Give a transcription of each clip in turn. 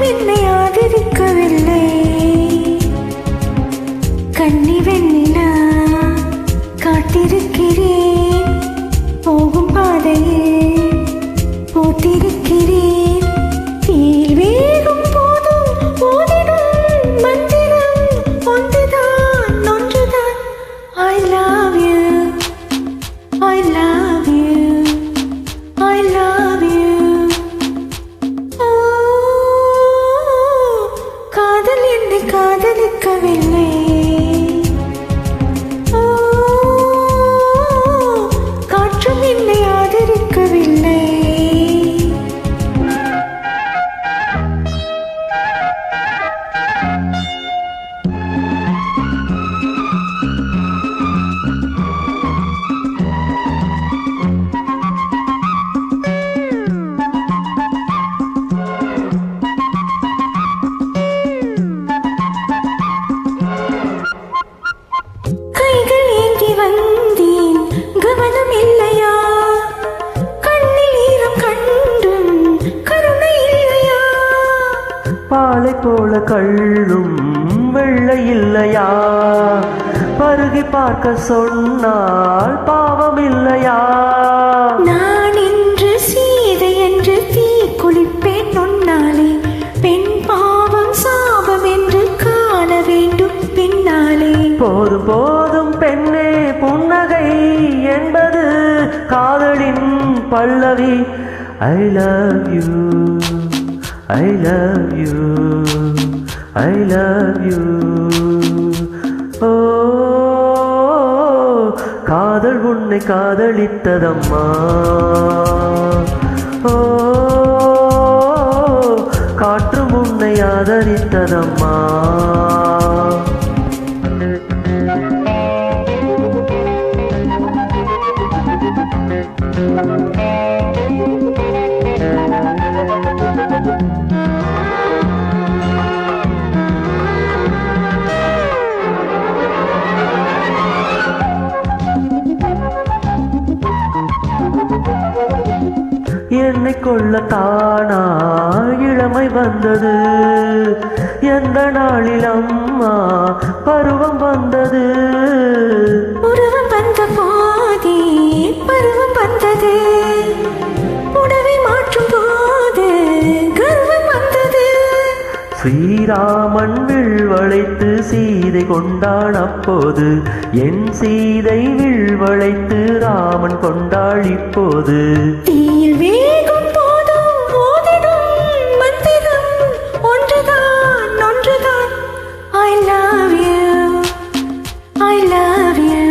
என்னை ஆதரிக்கவில்லை. கன்னி வெண்ணிலா காத்திருக்கிறேன், போகும் பாதையில் பூத்திருக்கிறேன். தீயில் வேகும் போதும் போதிடும் மந்திரம் ஒன்றுதான் ஒன்றுதான். I love you, I love you, I love you. காதல் என்னை காதலிக்கவில்லை. காற்றும் என்னை ஆதரிக்கவில்லை. கைகள் ஏந்தி வந்தேன், கவனம் இல்லையா? கண்ணில் ஈரம் கண்டும் கருணை இல்லையா? பாலை போல கள்ளும் வெள்ளை இல்லையா? பருகி பார்க்க சொன்னால் பாவம் இல்லையா? நான் இன்று சீதை என்று தீ குளிப்பேன் உன்னாலே. பெண் பாவம் சாபம் என்று காண வேண்டும் பின்னாலே. போதும் போதும் பெண்ணே, புன்னகை என்பது காதலின் பல்லவி. I love you, I love you, I love you. ஓ, காதல் உன்னை காதலித்ததம்மா. ஓ, காற்றும் உன்னை ஆதரித்ததம்மா. என்னை கொள்ளத்தானா இளமை வந்தது, எந்த நாளில் அம்மா பருவம் வந்தது? உருவம் வந்த போதே பருவம் வந்தது, உடவை மாற்றும் போது கர்வம் வந்தது. ஸ்ரீராமன் வில் வளைத்து சீதை கொண்டான், அப்போது என் சீதை வில் வளைத்து ராமன் கொண்டாள் இப்போது. தீயில் வேகும் போதும் ஓதிடும் மந்திரம் ஒன்றுதான் ஒன்றுதான். I love you, I love you,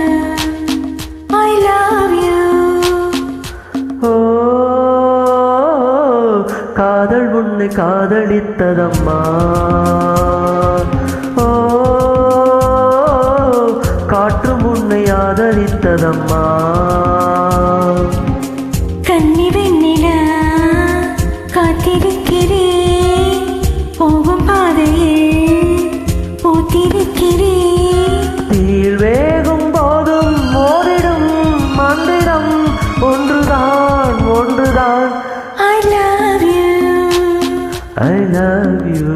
I love you. ஓ, காதல் உன்னை காதலித்ததம்மா. ஓ, காற்றும் உன்னை ஆதரித்ததம்மா. கன்னி வெண்ணிலா காத்திருக்கிறேன், போகும் பாதையில் பூத்திருக்கிறேன். தீயில் வேகும் போதும் மோதிடும் மந்திரம் ஒன்றுதான் ஒன்றுதான். I love you, I love you.